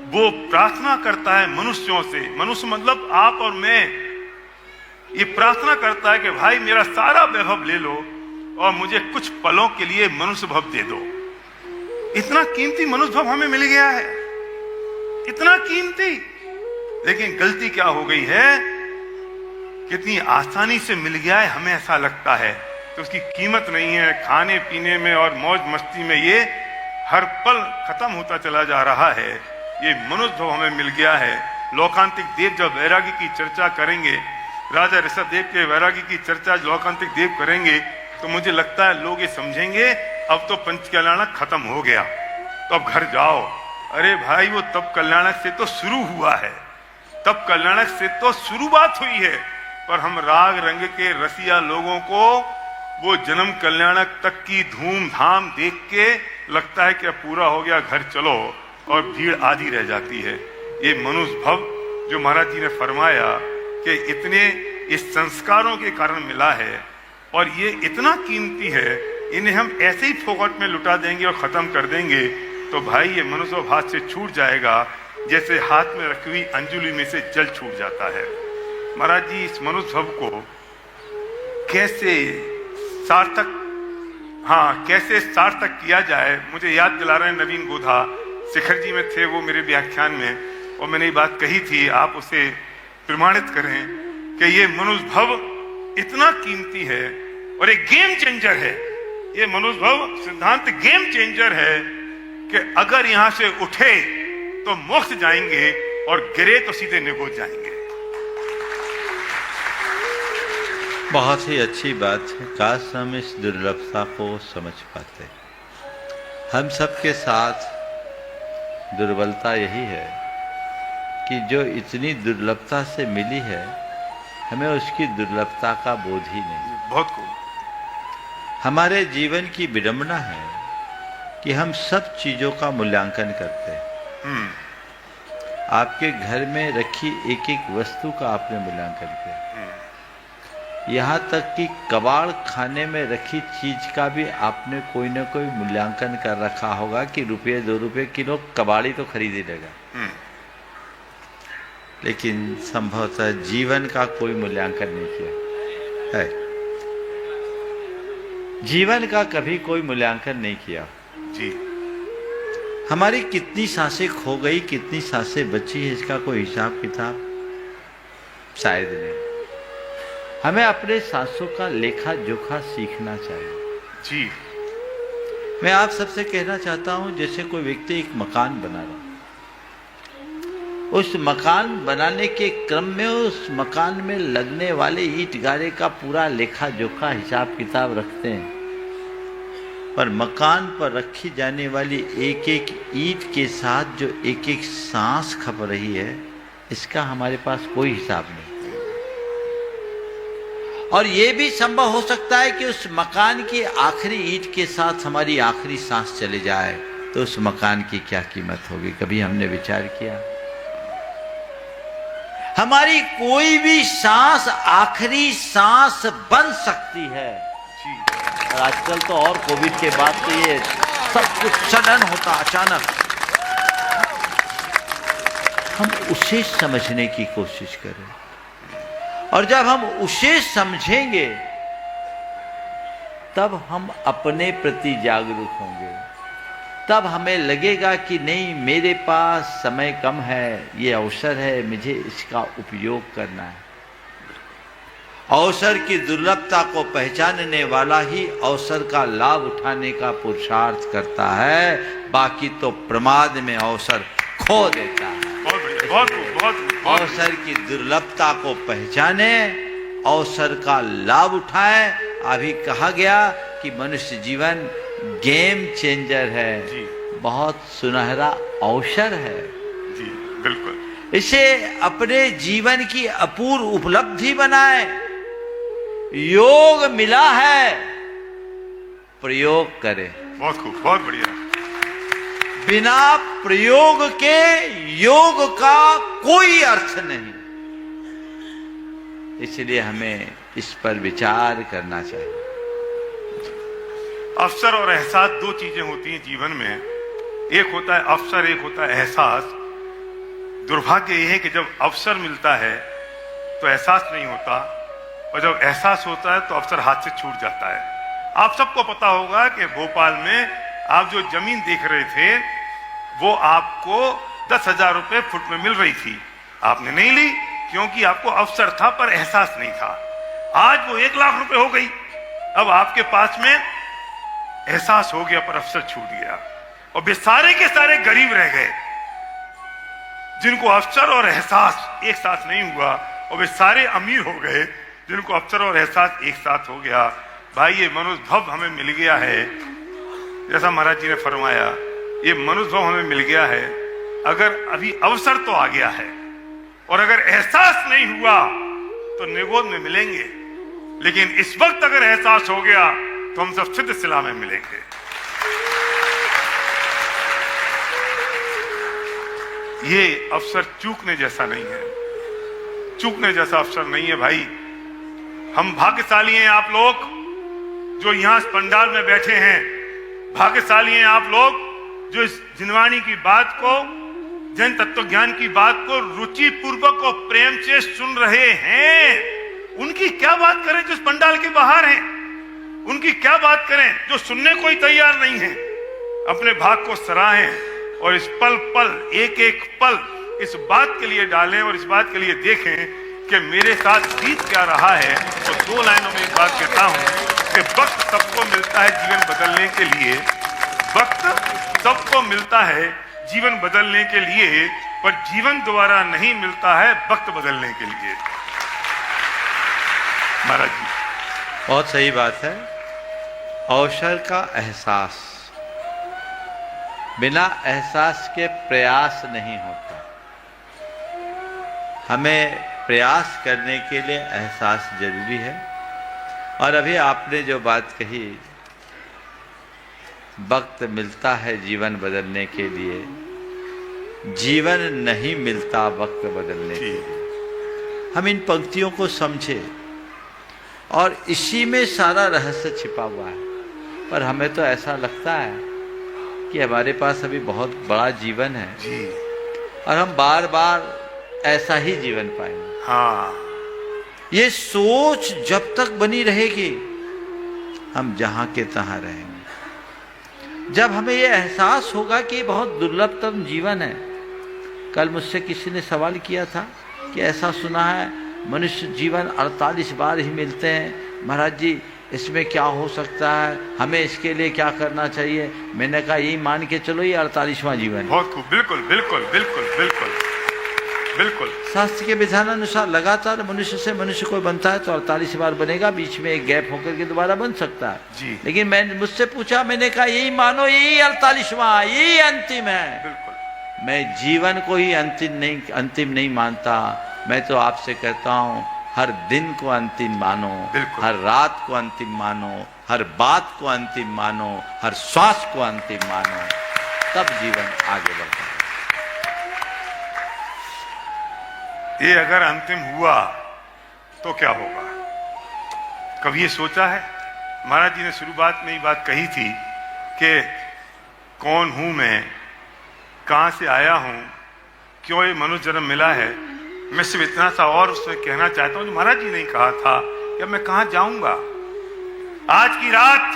वो प्रार्थना करता है मनुष्यों से। मनुष्य मतलब आप और मैं, ये प्रार्थना करता है कि भाई मेरा सारा वैभव ले लो और मुझे कुछ पलों के लिए मनुष्य भव दे दो। इतना कीमती मनुष्य भव हमें मिल गया है, इतना कीमती। लेकिन गलती क्या हो गई है, कितनी आसानी से मिल गया है हमें ऐसा लगता है, तो उसकी कीमत नहीं है। खाने पीने में और मौज मस्ती में ये हर पल खत्म होता चला जा रहा है। ये मनुष्य भव हमें मिल गया है। लोकांतिक देव जब वैरागी की चर्चा करेंगे, राजा ऋषभ देव के वैरागी की चर्चा लोकांतिक देव करेंगे, तो मुझे लगता है लोग ये समझेंगे अब तो पंच कल्याणक खत्म हो गया, तो अब घर जाओ। अरे भाई, वो तब कल्याणक से तो शुरू हुआ है, तब कल्याणक से तो शुरुआत हुई है। पर हम राग रंग के रसिया लोगों को वो जन्म कल्याणक तक की धूमधाम देख के लगता है कि अब पूरा हो गया, घर चलो, और भीड़ आधी रह जाती है। ये मनुष्य भव जो महाराज जी ने फरमाया कि इतने इस संस्कारों के कारण मिला है और ये इतना कीमती है, इन्हें हम ऐसे ही फोकट में लुटा देंगे और खत्म कर देंगे, तो भाई ये मनुष्य भाव हाथ से छूट जाएगा, जैसे हाथ में रखी हुई अंजुली में से जल छूट जाता है। महाराज जी इस मनुष्य भव को कैसे सार्थक कैसे सार्थक किया जाए, मुझे याद दिला रहे हैं नवीन गोधा, शिखर जी में थे वो मेरे व्याख्यान में, और मैंने ये बात कही थी, आप उसे प्रमाणित करें कि ये मनुष्य भव इतना कीमती है और एक गेम चेंजर है। ये मनुष्य भव सिद्धांत गेम चेंजर है कि अगर यहां से उठे तो मोक्ष जाएंगे और गिरे तो सीधे निगोज जाएंगे। बहुत ही अच्छी बात है। काश हम इस दुर्लभता को समझ पाते। हम सबके साथ दुर्बलता यही है कि जो इतनी दुर्लभता से मिली है, हमें उसकी दुर्लभता का बोध ही नहीं। बहुत खूब। हमारे जीवन की विडंबना है कि हम सब चीजों का मूल्यांकन करते हैं। आपके घर में रखी एक एक वस्तु का आपने मूल्यांकन किया, यहाँ तक कि कबाड़ खाने में रखी चीज का भी आपने कोई ना कोई मूल्यांकन कर रखा होगा कि रुपये 2 रुपये किलो कबाड़ी तो खरीद ही लेगा, लेकिन संभवतः जीवन का कोई मूल्यांकन नहीं किया है। जीवन का कभी कोई मूल्यांकन नहीं किया जी। हमारी कितनी सांसें खो गई, कितनी सांसें बची है, इसका कोई हिसाब किताब शायद नहीं। हमें अपने सांसों का लेखा जोखा सीखना चाहिए जी। मैं आप सबसे कहना चाहता हूं, जैसे कोई व्यक्ति एक मकान बना रहा, उस मकान बनाने के क्रम में उस मकान में लगने वाले ईंट गारे का पूरा लेखा जोखा हिसाब किताब रखते हैं, पर मकान पर रखी जाने वाली एक एक ईंट के साथ जो एक एक सांस खप रही है, इसका हमारे पास कोई हिसाब नहीं। और यह भी संभव हो सकता है कि उस मकान की आखिरी ईंट के साथ हमारी आखिरी सांस चले जाए, तो उस मकान की क्या कीमत होगी? कभी हमने विचार किया? हमारी कोई भी सांस आखिरी सांस बन सकती है जी। और आजकल तो और कोविड के बाद तो ये सब कुछ सडन होता, अचानक। हम उसे समझने की कोशिश करें, और जब हम उसे समझेंगे तब हम अपने प्रति जागरूक होंगे। तब हमें लगेगा कि नहीं, मेरे पास समय कम है, ये अवसर है, मुझे इसका उपयोग करना है। अवसर की दुर्लभता को पहचानने वाला ही अवसर का लाभ उठाने का पुरुषार्थ करता है, बाकी तो प्रमाद में अवसर खो देता है। बहुत अवसर की दुर्लभता को पहचाने, अवसर का लाभ उठाएं। अभी कहा गया कि मनुष्य जीवन गेम चेंजर है जी। बहुत सुनहरा अवसर है जी, बिल्कुल। इसे अपने जीवन की अपूर्व उपलब्धि बनाए। योग मिला है, प्रयोग करें। बहुत खूब, बहुत बढ़िया। बिना प्रयोग के योग का कोई अर्थ नहीं, इसलिए हमें इस पर विचार करना चाहिए। अवसर और एहसास दो चीजें होती हैं जीवन में, एक होता है अवसर, एक होता है एहसास। दुर्भाग्य यह है कि जब अवसर मिलता है तो एहसास नहीं होता, और जब एहसास होता है तो अवसर हाथ से छूट जाता है। आप सबको पता होगा कि भोपाल में आप जो जमीन देख रहे थे वो आपको 10,000 रुपए फुट में मिल रही थी, आपने नहीं ली क्योंकि आपको अवसर था पर एहसास नहीं था। आज वो 1 लाख रुपए हो गई, अब आपके पास में एहसास हो गया पर अवसर छूट गया और वे सारे के सारे गरीब रह गए जिनको अवसर और एहसास एक साथ नहीं हुआ, और वे सारे अमीर हो गए जिनको अवसर और एहसास एक साथ हो गया। भाई ये मनुष्य हमें मिल गया है, जैसा महाराज जी ने फरमाया, ये मनुष्य हमें मिल गया है। अगर अभी अवसर तो आ गया है और अगर एहसास नहीं हुआ तो निगोद में मिलेंगे, लेकिन इस वक्त अगर एहसास हो गया तो हम सब सिद्ध सिला में मिलेंगे। ये अवसर चूकने जैसा नहीं है, चूकने जैसा अवसर नहीं है भाई। हम भाग्यशाली हैं आप लोग जो यहां इस पंडाल में बैठे हैं, भाग्यशाली हैं आप लोग जो इस जिनवाणी की बात को, जन तत्व ज्ञान की बात को रुचि पूर्वक और प्रेम से सुन रहे हैं। उनकी क्या बात करें जो इस पंडाल के बाहर हैं, उनकी क्या बात करें जो सुनने को ही तैयार नहीं है। अपने भाग को सराहें और इस पल पल एक एक पल इस बात के लिए डालें और इस बात के लिए देखें कि मेरे साथ बीत क्या रहा है। तो 2 लाइनों में एक बात कहता हूं कि वक्त सबको मिलता है जीवन बदलने के लिए, वक्त सबको मिलता है जीवन बदलने के लिए, पर जीवन दोबारा नहीं मिलता है वक्त बदलने के लिए। महाराज जी बहुत सही बात है। अवसर का एहसास, बिना एहसास के प्रयास नहीं होता। हमें प्रयास करने के लिए एहसास जरूरी है। और अभी आपने जो बात कही, वक्त मिलता है जीवन बदलने के लिए, जीवन नहीं मिलता वक्त बदलने के लिए। हम इन पंक्तियों को समझे और इसी में सारा रहस्य छिपा हुआ है। पर हमें तो ऐसा लगता है कि हमारे पास अभी बहुत बड़ा जीवन है जी, और हम बार बार ऐसा ही जीवन पाएंगे। हाँ, ये सोच जब तक बनी रहेगी हम जहां के तहां रहेंगे। जब हमें ये एहसास होगा कि बहुत दुर्लभतम जीवन है। कल मुझसे किसी ने सवाल किया था कि ऐसा सुना है मनुष्य जीवन 48 बार ही मिलते हैं, महाराज जी इसमें क्या हो सकता है, हमें इसके लिए क्या करना चाहिए। मैंने कहा यही मान के चलो ये 48वां जीवन है। बहुत खूब, बिल्कुल बिल्कुल बिल्कुल बिल्कुल बिल्कुल। शास्त्र के विधानानुसार लगातार मनुष्य से मनुष्य कोई बनता है तो 48 बार बनेगा, बीच में एक गैप होकर के दोबारा बन सकता है जी। लेकिन मैंने मुझसे पूछा, मैंने कहा यही मानो यही 48वां, यही अंतिम है। बिल्कुल। मैं जीवन को ही अंतिम नहीं मानता। मैं तो आपसे कहता हूँ हर दिन को अंतिम मानो, हर रात को अंतिम मानो, हर बात को अंतिम मानो, हर श्वास को अंतिम मानो, तब जीवन आगे बढ़ता है। ये अगर अंतिम हुआ तो क्या होगा, कभी ये सोचा है? महाराज जी ने शुरुआत में ही बात कही थी कि कौन हूं मैं, कहां से आया हूं, क्यों ये मनुष्य जन्म मिला है। मैं सिर्फ इतना सा और उसमें कहना चाहता हूं जो महाराज जी ने कहा था कि मैं कहां जाऊंगा। आज की रात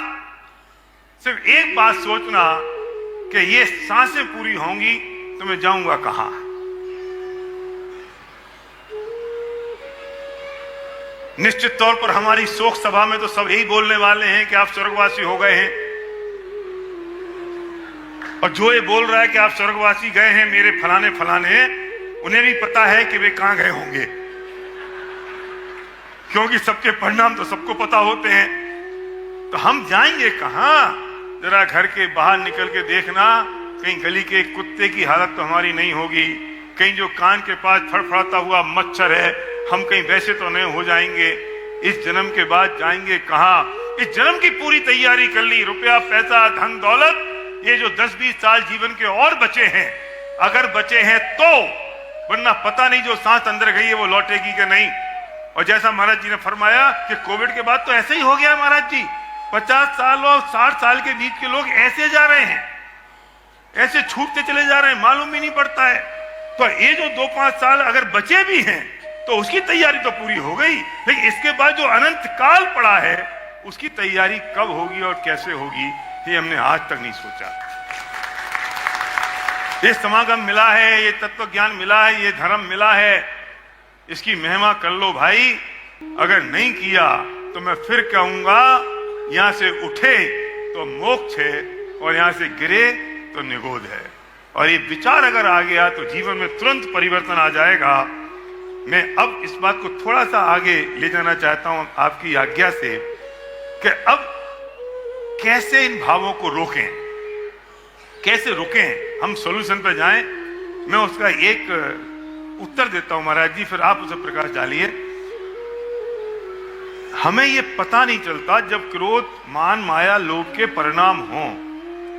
सिर्फ एक बात सोचना कि ये सांसें पूरी होंगी तो मैं जाऊंगा कहां। निश्चित तौर पर हमारी शोक सभा में तो सब यही बोलने वाले हैं कि आप स्वर्गवासी हो गए हैं, और जो ये बोल रहा है कि आप स्वर्गवासी गए हैं मेरे फलाने फलाने, उन्हें भी पता है कि वे कहां गए होंगे, क्योंकि सबके परिणाम तो सबको पता होते हैं। तो हम जाएंगे कहां? जरा घर के बाहर निकल के देखना, कहीं गली के कुत्ते की हालत तो हमारी नहीं होगी, कहीं जो कान के पास फड़फड़ाता हुआ मच्छर है हम कहीं वैसे तो नहीं हो जाएंगे। इस जन्म के बाद जाएंगे कहां? इस जन्म की पूरी तैयारी कर ली, रुपया पैसा धन दौलत, ये जो 10-20 साल जीवन के और बचे हैं, अगर बचे हैं तो, वरना पता नहीं जो सांस अंदर गई है वो लौटेगी कि नहीं। और जैसा महाराज जी ने फरमाया कि कोविड के बाद तो ऐसे ही हो गया महाराज जी, 50 साल और 60 साल के बीच के लोग ऐसे जा रहे हैं, ऐसे छूटते चले जा रहे हैं, मालूम भी नहीं पड़ता है। तो ये जो 2-5 साल अगर बचे भी हैं तो उसकी तैयारी तो पूरी हो गई, लेकिन इसके बाद जो अनंत काल पड़ा है उसकी तैयारी कब होगी और कैसे होगी ये हमने आज तक नहीं सोचा। ये समागम मिला है, ये तत्व ज्ञान मिला है, ये धर्म मिला है, इसकी महिमा कर लो भाई। अगर नहीं किया तो मैं फिर कहूंगा, यहां से उठे तो मोक्ष है और यहां से गिरे तो निगोद है। और ये विचार अगर आ गया तो जीवन में तुरंत परिवर्तन आ जाएगा। मैं अब इस बात को थोड़ा सा आगे ले जाना चाहता हूं आपकी आज्ञा से, कि अब कैसे इन भावों को रोकें, कैसे रुकें, हम सॉल्यूशन पर जाएं। मैं उसका एक उत्तर देता हूं महाराज जी, फिर आप उसे प्रकाश डालिए। हमें ये पता नहीं चलता जब क्रोध, मान, माया, लोभ के परिणाम हो,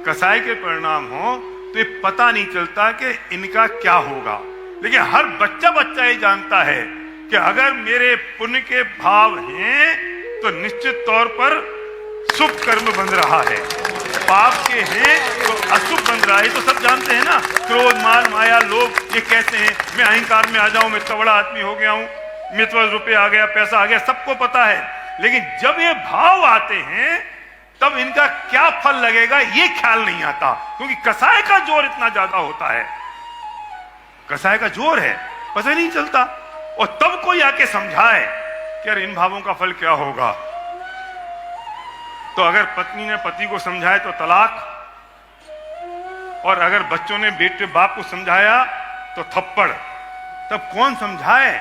कसाय के परिणाम हो, तो ये पता नहीं चलता कि इनका क्या होगा। लेकिन हर बच्चा ये जानता है कि अगर मेरे पुण्य के भाव हैं तो निश्चित तौर पर शुभ कर्म बन रहा है, पाप के हैं तो अशुभ बन रहा है। तो सब जानते हैं ना, क्रोध, मान, माया, लोभ ये कैसे हैं। मैं अहंकार में आ जाऊं, मैं इतना बड़ा आदमी हो गया हूं, मेरे पास रुपये आ गया, पैसा आ गया, सबको पता है। लेकिन जब ये भाव आते हैं तब इनका क्या फल लगेगा ये ख्याल नहीं आता, क्योंकि कसाय का जोर इतना ज्यादा होता है, कसाय का जोर है, पता नहीं चलता। और तब कोई आके समझाए कि यार इन भावों का फल क्या होगा। तो अगर पत्नी ने पति को समझाया तो तलाक, और अगर बच्चों ने बेटे बाप को समझाया तो थप्पड़। तब कौन समझाए?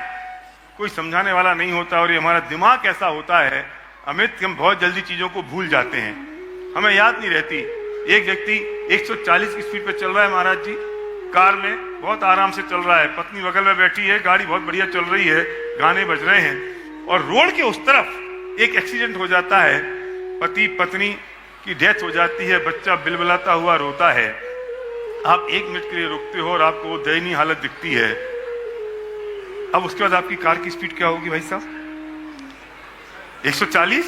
कोई समझाने वाला नहीं होता। और ये हमारा दिमाग ऐसा होता है अमित, हम बहुत जल्दी चीजों को भूल जाते हैं, हमें याद नहीं रहती। एक व्यक्ति 140 की स्पीड पे चल रहा है महाराज जी, कार में बहुत आराम से चल रहा है, पत्नी बगल में बैठी है, गाड़ी बहुत बढ़िया चल रही है, गाने बज रहे हैं, और रोड के उस तरफ एक एक्सीडेंट हो जाता है, पति पत्नी की डेथ हो जाती है, बच्चा बिलबिलाता हुआ रोता है। आप 1 मिनट के लिए रुकते हो और आपको वो दयनीय हालत दिखती है। अब उसके बाद आपकी कार की स्पीड क्या होगी भाई साहब? 140,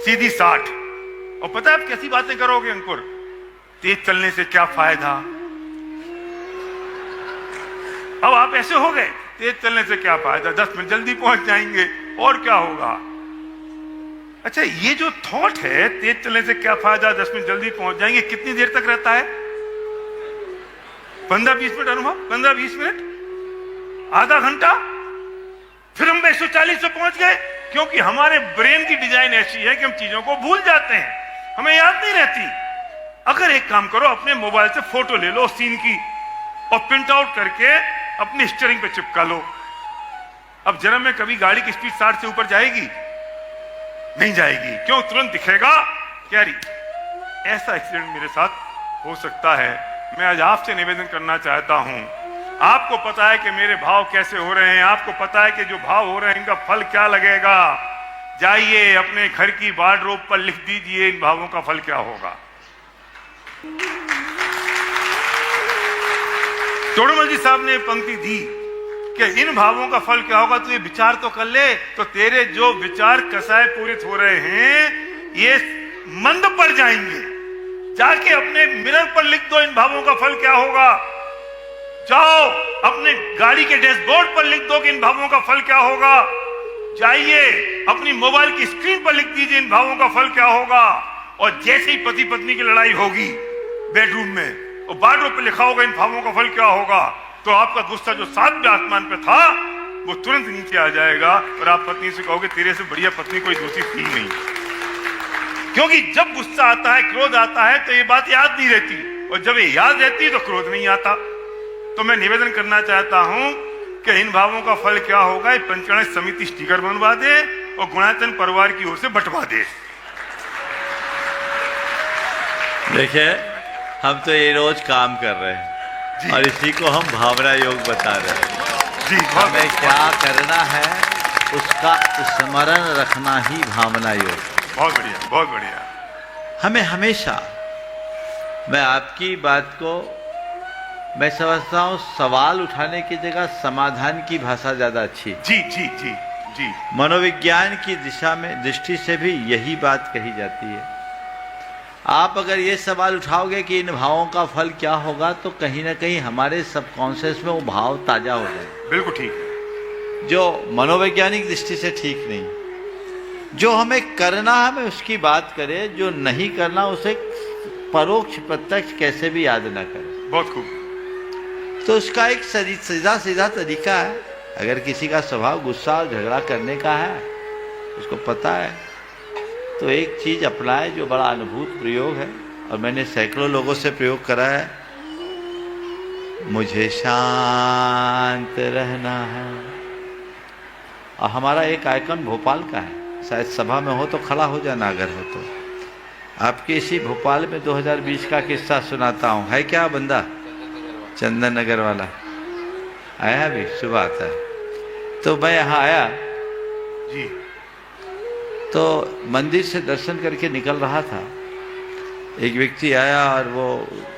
सीधी 60। और पता है आप कैसी बातें करोगे अंकुर? तेज चलने से क्या फायदा? अब आप ऐसे हो गए, तेज चलने से क्या फायदा, 10 मिनट जल्दी पहुंच जाएंगे, और क्या होगा। अच्छा, ये जो थॉट है तेज चलने से क्या फायदा, 10 मिनट जल्दी पहुंच जाएंगे, कितनी देर तक रहता है? 15-20 मिनट अनुभव, 15-20 मिनट, आधा घंटा, फिर हम 140 पे पहुंच गए। क्योंकि हमारे ब्रेन की डिजाइन ऐसी है कि हम चीजों को भूल जाते हैं, हमें याद नहीं रहती। अगर एक काम करो, अपने मोबाइल से फोटो ले लो सीन की और प्रिंट आउट करके अपने स्टीयरिंग पे चिपका लो। अब जन्म में कभी गाड़ी की स्पीड 60 से ऊपर जाएगी? नहीं जाएगी। क्यों? तुरंत दिखेगा क्या ऐसा एक्सीडेंट मेरे साथ हो सकता है। मैं आज आपसे निवेदन करना चाहता हूं, आपको पता है कि मेरे भाव कैसे हो रहे हैं, आपको पता है कि जो भाव हो रहे हैं इनका फल क्या लगेगा। जाइए अपने घर की वार्डरोब पर लिख दीजिए इन भावों का फल क्या होगा। तोड़मल जी साहब ने पंक्ति दी कि इन भावों का फल क्या होगा, तो ये विचार तो कर ले। तो तेरे जो विचार कसाय पूरित हो रहे हैं ये मंद पड़ जाएंगे। जाके अपने मिरर पर लिख दो इन भावों का फल क्या होगा। जाओ अपने गाड़ी के डैशबोर्ड पर लिख दो कि इन भावों का फल क्या होगा। जाइए अपनी मोबाइल की स्क्रीन पर लिख दीजिए इन भावों का फल क्या होगा। और जैसे ही पति पत्नी की लड़ाई होगी बेडरूम में और वार्डरोब पे लिखा होगा इन भावों का फल क्या होगा, तो आपका गुस्सा जो 7वें आसमान पे था वो तुरंत नीचे आ जाएगा और आप पत्नी से कहोगे तेरे से बढ़िया पत्नी कोई दूसरी थी नहीं। क्योंकि जब गुस्सा आता है, क्रोध आता है, तो ये बात याद नहीं रहती, और जब ये याद रहती है तो क्रोध नहीं आता। तो मैं निवेदन करना चाहता हूं कि इन भावों का फल क्या होगा, ये पंचकर्म समिति स्टिकर बनवा दे और गुणाचन परिवार की ओर से बंटवा दे। देखिए, हम तो ये रोज काम कर रहे हैं और इसी को हम भावना योग बता रहे हैं। जी, हमें क्या करना है उसका स्मरण रखना ही भावना योग। बहुत बढ़िया, बहुत बढ़िया। हमें हमेशा, मैं आपकी बात को मैं समझता हूँ सवाल उठाने की जगह समाधान की भाषा ज्यादा अच्छी। जी जी जी जी। मनोविज्ञान की दिशा में, दृष्टि से भी यही बात कही जाती है। आप अगर ये सवाल उठाओगे कि इन भावों का फल क्या होगा, तो कहीं ना कहीं हमारे सबकॉन्शियस में वो भाव ताजा हो जाए। बिल्कुल ठीक है। जो मनोवैज्ञानिक दृष्टि से ठीक नहीं। जो हमें करना है हमें उसकी बात करें, जो नहीं करना उसे परोक्ष प्रत्यक्ष कैसे भी याद ना करें। बहुत खूब। तो उसका एक सीधा सीधा तरीका है। अगर किसी का स्वभाव गुस्सा और झगड़ा करने का है, उसको पता है, तो एक चीज अपनाए जो बड़ा अनुभूत प्रयोग है और मैंने सैकड़ों लोगों से प्रयोग करा है। मुझे शांत रहना है। और हमारा एक आइकन भोपाल का है, शायद सभा में हो तो खड़ा हो जाना अगर हो तो। आपके इसी भोपाल में 2020 का किस्सा सुनाता हूँ। है क्या बंदा? चंदन नगर वाला आया अभी सुबह आता है। तो मैं यहाँ आया जी। तो मंदिर से दर्शन करके निकल रहा था। एक व्यक्ति आया और वो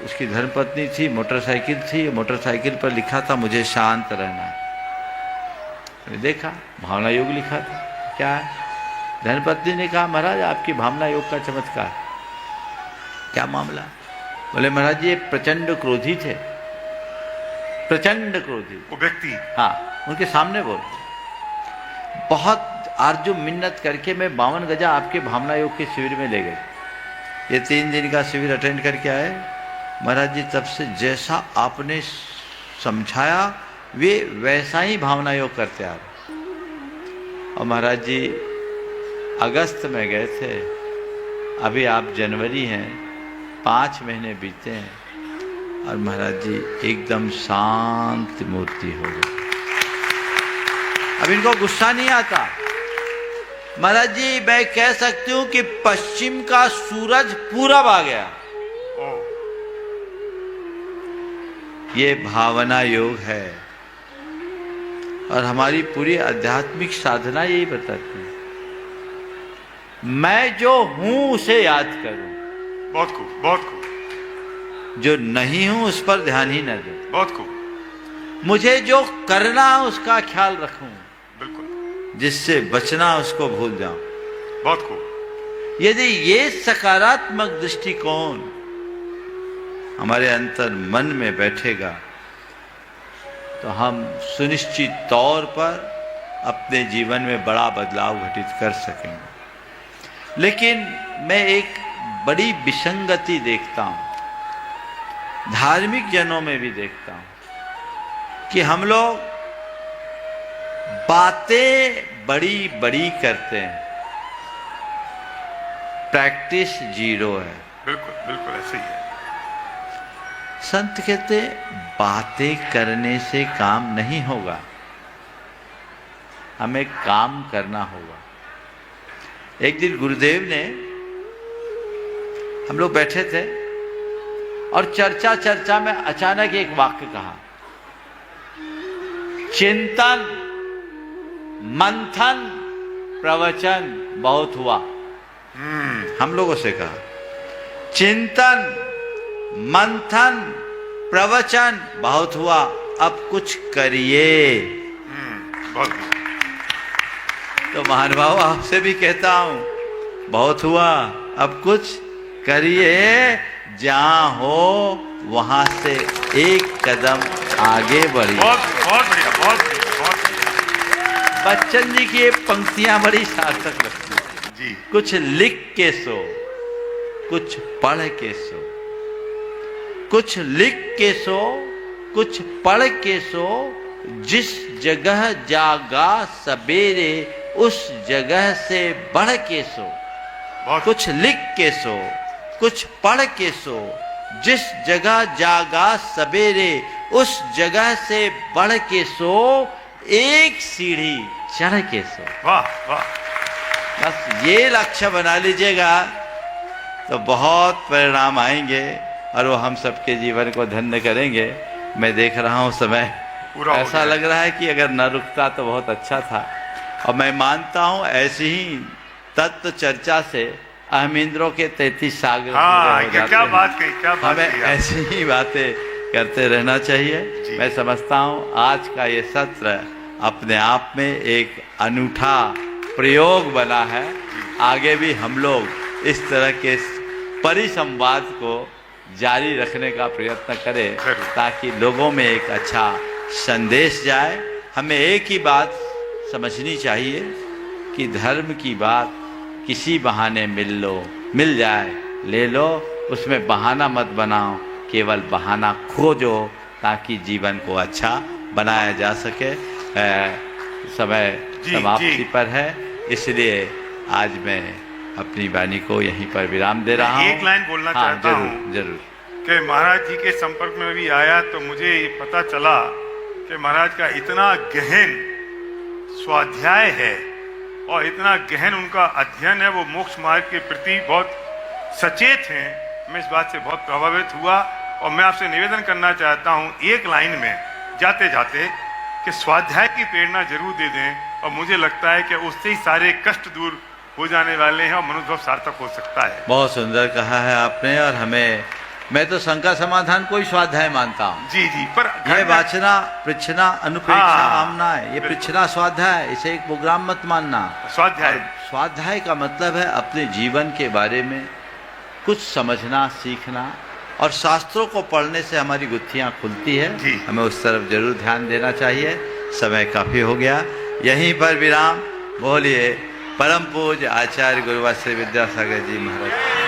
उसकी धर्मपत्नी थी, मोटरसाइकिल थी, मोटरसाइकिल पर लिखा था मुझे शांत रहना है। मैंने देखा भावना योग लिखा था। क्या है? धर्मपत्नी ने कहा महाराज आपकी भावना योग का चमत्कार। क्या मामला? बोले महाराज ये प्रचंड क्रोधी थे, प्रचंड क्रोधी। वो व्यक्ति? हाँ, उनके सामने बोल। बहुत आरजू मिन्नत करके मैं 52 गजा आपके भावना योग के शिविर में ले गई। ये 3 दिन का शिविर अटेंड करके आए। महाराज जी तब से जैसा आपने समझाया वे वैसा ही भावना योग करते आ रहे। और महाराज जी अगस्त में गए थे, अभी आप जनवरी हैं, 5 महीने बीते हैं और महाराज जी एकदम शांत मूर्ति हो गई। अब इनको गुस्सा नहीं आता। महाराज जी मैं कह सकती हूं कि पश्चिम का सूरज पूरब आ गया। ये भावना योग है और हमारी पूरी आध्यात्मिक साधना यही बताती है। मैं जो हूं उसे याद करूं। बहुत खूब, बहुत खूब। जो नहीं हूं उस पर ध्यान ही न दूं। बहुत खूब। मुझे जो करना है उसका ख्याल रखूं, बिल्कुल। जिससे बचना उसको भूल जाऊं। बहुत खूब। यदि ये सकारात्मक दृष्टिकोण हमारे अंतर मन में बैठेगा तो हम सुनिश्चित तौर पर अपने जीवन में बड़ा बदलाव घटित कर सकेंगे। लेकिन मैं एक बड़ी विसंगति देखता हूं, धार्मिक जनों में भी देखता हूं कि हम लोग बातें बड़ी बड़ी करते हैं, प्रैक्टिस 0 है। बिल्कुल बिल्कुल ऐसे ही है। संत कहते बातें करने से काम नहीं होगा, हमें काम करना होगा। एक दिन गुरुदेव ने, हम लोग बैठे थे और चर्चा में अचानक एक वाक्य कहा, चिंतन मंथन प्रवचन बहुत हुआ। हम लोगों से कहा चिंतन मंथन प्रवचन बहुत हुआ, अब कुछ करिए। बहुत। तो महानुभाव आपसे भी कहता हूं बहुत हुआ, अब कुछ करिए। जहां हो वहां से एक कदम आगे बढ़िए। बहुत बहुत बढ़िया, बहुत बहुत बढ़िया। बच्चन जी की ये पंक्तियां बड़ी सार्थक लगती हैं जी। कुछ लिख के सो, कुछ पढ़ के सो, कुछ लिख के सो, कुछ पढ़ के सो, जिस जगह जागा सवेरे उस जगह से बढ़ के सो। कुछ लिख के सो, कुछ पढ़ के सो, जिस जगह जागा सवेरे उस जगह से बढ़ के सो, एक सीढ़ी चढ़ के सो। वाह वाह। बस ये लक्ष्य बना लीजिएगा तो बहुत परिणाम आएंगे और वो हम सबके जीवन को धन्य करेंगे। मैं देख रहा हूँ समय पूरा हो ऐसा गया। लग रहा है कि अगर न रुकता तो बहुत अच्छा था। और मैं मानता हूँ ऐसी ही तत्व चर्चा से अहमिंद्रों के 33 सागर हाँ, पूरे हो जाते क्या हैं। बात कही, क्या बात हमें कही। ऐसी ही बातें करते रहना चाहिए। जी। मैं समझता हूँ आज का ये सत्र अपने आप में एक अनूठा प्रयोग बना है। आगे भी हम लोग इस तरह के परिसंवाद को जारी रखने का प्रयत्न करें जरूर। ताकि लोगों में एक अच्छा संदेश जाए। हमें एक ही बात समझनी चाहिए कि धर्म की बात किसी बहाने मिल जाए ले लो, उसमें बहाना मत बनाओ, केवल बहाना खोजो ताकि जीवन को अच्छा बनाया जा सके। समय समाप्ति पर है, इसलिए आज मैं अपनी वाणी को यहीं पर विराम दे रहा हूँ। एक लाइन बोलना चाहता हूँ जरूर कि महाराज जी के संपर्क में भी आया तो मुझे ये पता चला कि महाराज का इतना गहन स्वाध्याय है और इतना गहन उनका अध्ययन है, वो मोक्ष मार्ग के प्रति बहुत सचेत हैं। मैं इस बात से बहुत प्रभावित हुआ और मैं आपसे निवेदन करना चाहता हूँ एक लाइन में जाते जाते कि स्वाध्याय की प्रेरणा जरूर दे दें, और मुझे लगता है कि उससे ही सारे कष्ट दूर हो जाने वाले हैं और मनुष्य सार्थक हो सकता है। बहुत सुंदर कहा है आपने। और मैं तो शंका समाधान को ही स्वाध्याय मानता हूँ। जी जी, पर ये वाचना पृच्छना अनुप्रेक्षा आमना है, ये पृच्छना स्वाध्याय, इसे एक प्रोग्राम मत मानना। स्वाध्याय का मतलब है अपने जीवन के बारे में कुछ समझना सीखना, और शास्त्रों को पढ़ने से हमारी गुत्थियां खुलती है। हमें उस तरफ जरूर ध्यान देना चाहिए। समय काफी हो गया, यहीं पर विराम। बोलिए परम पूज्य आचार्य गुरुवर श्री विद्यासागर जी महाराज।